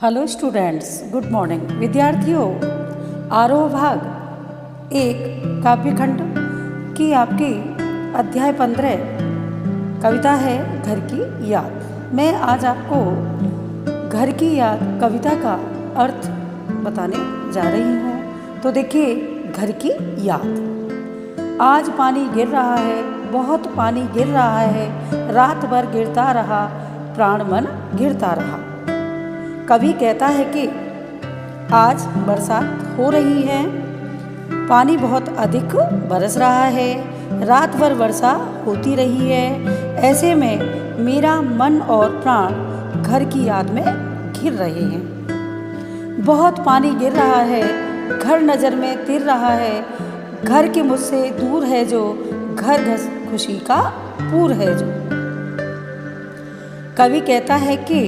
Hello students, good morning. विद्यार्थियों, आरोह भाग एक काव्यखंड की आपकी अध्याय 15 कविता है घर की याद। मैं आज आपको घर की याद कविता का अर्थ बताने जा रही हूँ। तो देखिए, घर की याद। आज पानी गिर रहा है, बहुत पानी गिर रहा है, रात भर गिरता रहा, प्राण मन गिरता रहा। कवि कहता है कि आज बरसात हो रही है, पानी बहुत अधिक बरस रहा है, रात भर वर्षा होती रही है। ऐसे में मेरा मन और प्राण घर की याद में घिर रहे हैं। बहुत पानी गिर रहा है, घर नज़र में तिर रहा है, घर के मुझसे दूर है जो, घर खुशी का पूर है जो। कवि कहता है कि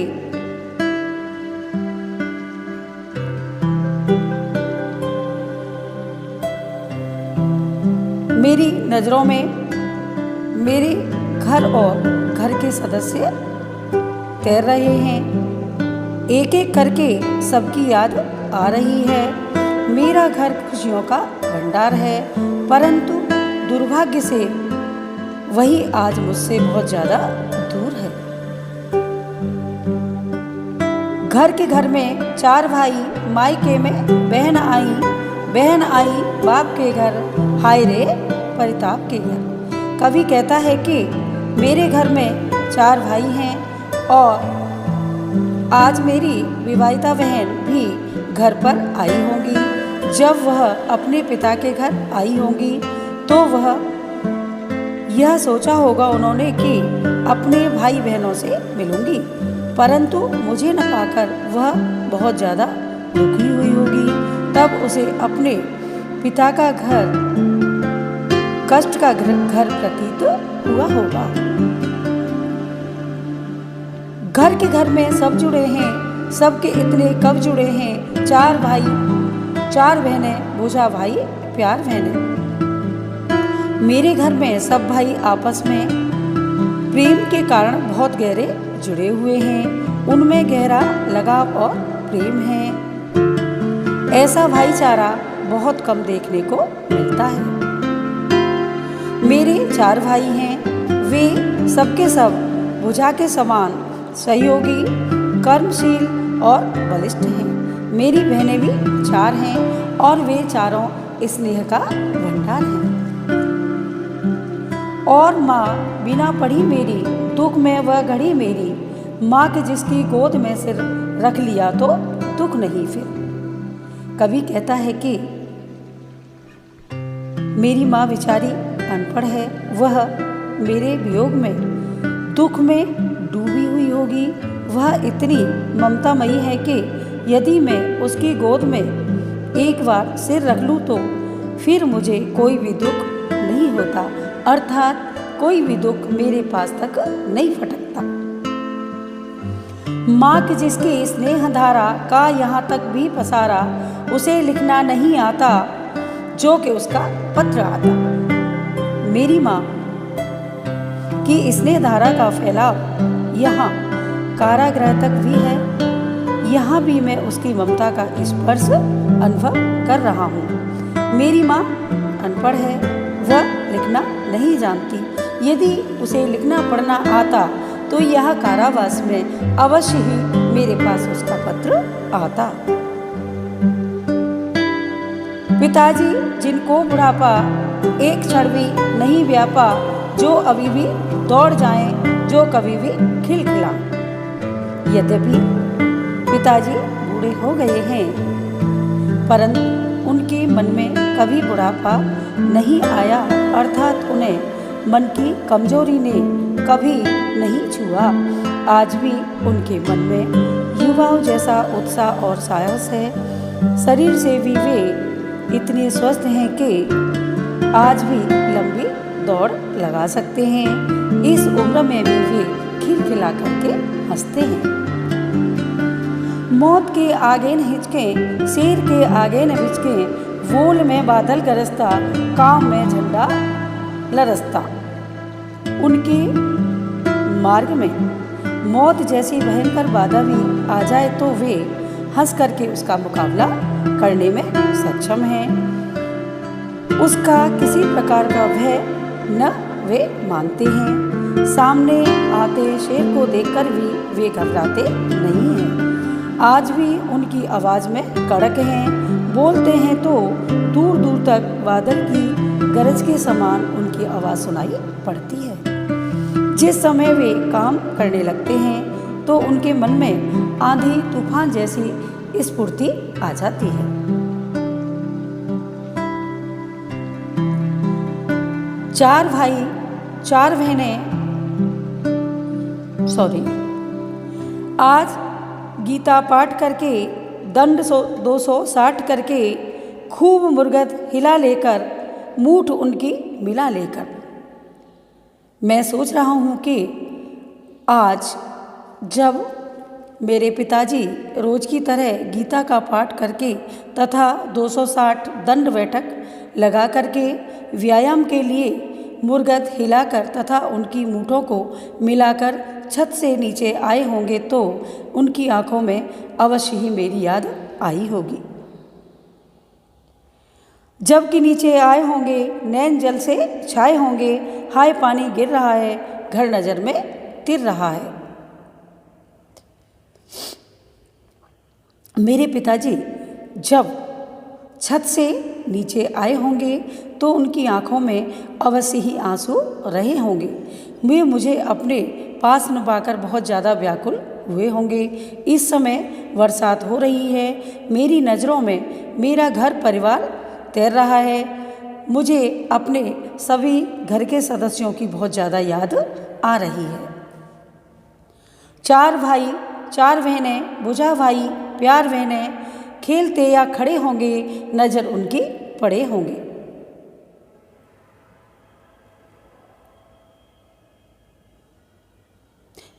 मेरी नज़रों में मेरे घर और घर के सदस्य तैर रहे हैं। एक एक करके सबकी याद आ रही है। मेरा घर खुशियों का भंडार है, परंतु दुर्भाग्य से वही आज मुझसे बहुत ज़्यादा दूर है। घर में 4 भाई, मायके में बहन आई बाप के घर, हाय रे परिताप के घर। कवि कहता है कि मेरे घर में 4 भाई हैं और आज मेरी विवाहिता बहन भी घर पर आई होंगी। जब वह अपने पिता के घर आई होंगी तो वह यह सोचा होगा उन्होंने कि अपने भाई बहनों से मिलूंगी, परंतु मुझे न पाकर वह बहुत ज़्यादा दुखी हुई होगी। तब उसे अपने पिता का घर कष्ट का घर प्रतीत हुआ होगा। घर में सब जुड़े हैं, सबके इतने कब जुड़े हैं, 4 भाई 4 बहनें, बोझा भाई प्यार बहनें। मेरे घर में सब भाई आपस में प्रेम के कारण बहुत गहरे जुड़े हुए हैं, उनमें गहरा लगाव और प्रेम है। ऐसा भाईचारा बहुत कम देखने को मिलता है। मेरे 4 भाई हैं, वे सबके सब भुजा के समान सहयोगी, कर्मशील और बलिष्ठ हैं। मेरी बहनें भी 4 हैं और वे चारों स्नेह का भंडार हैं। और माँ बिना पढ़ी मेरी, दुख में वह घड़ी मेरी, माँ के जिसकी गोद में सिर रख लिया तो दुख नहीं फिर। कवि कहता है कि मेरी माँ बेचारी अनपढ़ है, वह मेरे वियोग में दुख में डूबी हुई होगी। वह इतनी ममतामयी है कि यदि मैं उसकी गोद में एक बार सिर रख लूँ तो फिर मुझे कोई भी दुख नहीं होता, अर्थात कोई भी दुख मेरे पास तक नहीं फटकता। माँ की जिसकी स्नेह धारा का यहाँ तक भी पसारा, उसे लिखना नहीं आता जो कि उसका पत्र आता। मेरी माँ की स्नेह धारा का फैलाव यहाँ कारागृह तक भी है। यहाँ भी मैं उसकी ममता का स्पर्श अनुभव कर रहा हूँ। मेरी माँ अनपढ़ है, वह लिखना नहीं जानती। यदि उसे लिखना पढ़ना आता तो यह कारावास में अवश्य ही मेरे पास उसका पत्र आता। पिताजी जिनको बुढ़ापा एक क्षण भी नहीं व्यापा, जो अभी भी दौड़ जाएं, जो कभी भी खिलखिलाएं। यद्यपि पिताजी बूढ़े हो गए हैं, परंतु उनके मन में कभी बुढ़ापा नहीं आया, अर्थात उन्हें मन की कमजोरी ने कभी नहीं छुआ। आज भी उनके मन में युवाओं जैसा उत्साह और साहस है। शरीर से भी वे इतने स्वस्थ हैं कि आज भी लंबी दौड़ लगा सकते हैं। इस उम्र में भी वे खिलखिला करके हंसते हैं। मौत के आगे न हिचकें, शेर के आगे न बिचकें, वोल में बादल गरजता, काम में झंडा लरसता। उनके मार्ग में मौत जैसी भयंकर बाधा भी आ जाए तो वे हंस करके उसका मुकाबला करने में सक्षम हैं। उसका किसी प्रकार का भय न वे मानते हैं। सामने आते शेर को देखकर भी वे घबराते नहीं हैं। आज भी उनकी आवाज़ में कड़क हैं। बोलते हैं तो दूर दूर तक बादल की गरज के समान उनकी आवाज़ सुनाई पड़ती है। जिस समय वे काम करने लगते हैं तो उनके मन में आंधी तूफान जैसी स्फूर्ति आ जाती है। चार भाई चार बहनें आज गीता पाठ करके दंड 260 करके खूब मुर्गत हिला लेकर मूठ उनकी मिला लेकर मैं सोच रहा हूँ कि आज जब मेरे पिताजी रोज की तरह गीता का पाठ करके तथा 260 दंड बैठक लगा करके व्यायाम के लिए मुर्गत हिलाकर तथा उनकी मूठों को मिलाकर छत से नीचे आए होंगे तो उनकी आंखों में अवश्य ही मेरी याद आई होगी। जबकि नीचे आए होंगे नैन जल से छाए होंगे, हाय पानी गिर रहा है, घर नज़र में तिर रहा है। मेरे पिताजी जब छत से नीचे आए होंगे तो उनकी आंखों में अवश्य ही आंसू रहे होंगे। वे मुझे अपने पास न पाकर बहुत ज़्यादा व्याकुल हुए होंगे। इस समय बरसात हो रही है। मेरी नज़रों में मेरा घर परिवार तैर रहा है। मुझे अपने सभी घर के सदस्यों की बहुत ज़्यादा याद आ रही है। चार भाई चार बहनें, बुझा भाई प्यार बहनें खेलते या खड़े होंगे, नज़र उनकी पड़े होंगे।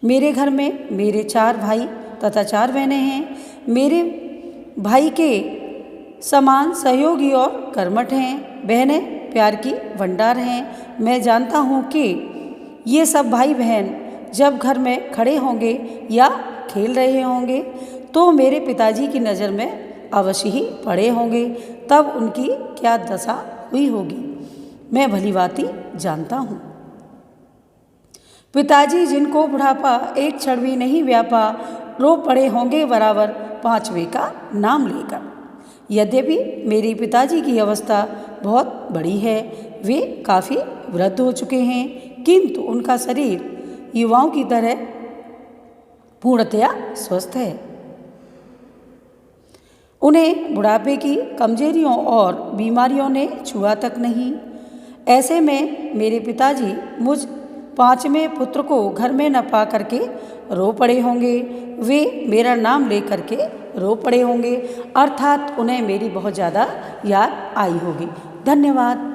मेरे घर में मेरे चार भाई तथा चार बहनें हैं। मेरे भाई के समान सहयोगी और कर्मठ हैं। बहनें प्यार की भंडार हैं। मैं जानता हूँ कि ये सब भाई बहन जब घर में खड़े होंगे या खेल रहे होंगे तो मेरे पिताजी की नज़र में अवश्य ही पड़े होंगे। तब उनकी क्या दशा हुई होगी मैं भलीभांति जानता हूँ। पिताजी जिनको बुढ़ापा एक क्षण भी नहीं व्यापा, रो पड़े होंगे बराबर पांचवे का नाम लेकर। यद्यपि मेरे पिताजी की अवस्था बहुत बड़ी है, वे काफ़ी वृद्ध हो चुके हैं, किंतु उनका शरीर युवाओं की तरह पूर्णतया स्वस्थ है। उन्हें बुढ़ापे की कमजोरियों और बीमारियों ने छुआ तक नहीं। ऐसे में मेरे पिताजी मुझ पांचवें पुत्र को घर में न पा करके रो पड़े होंगे। वे मेरा नाम ले करके रो पड़े होंगे, अर्थात उन्हें मेरी बहुत ज़्यादा याद आई होगी। धन्यवाद।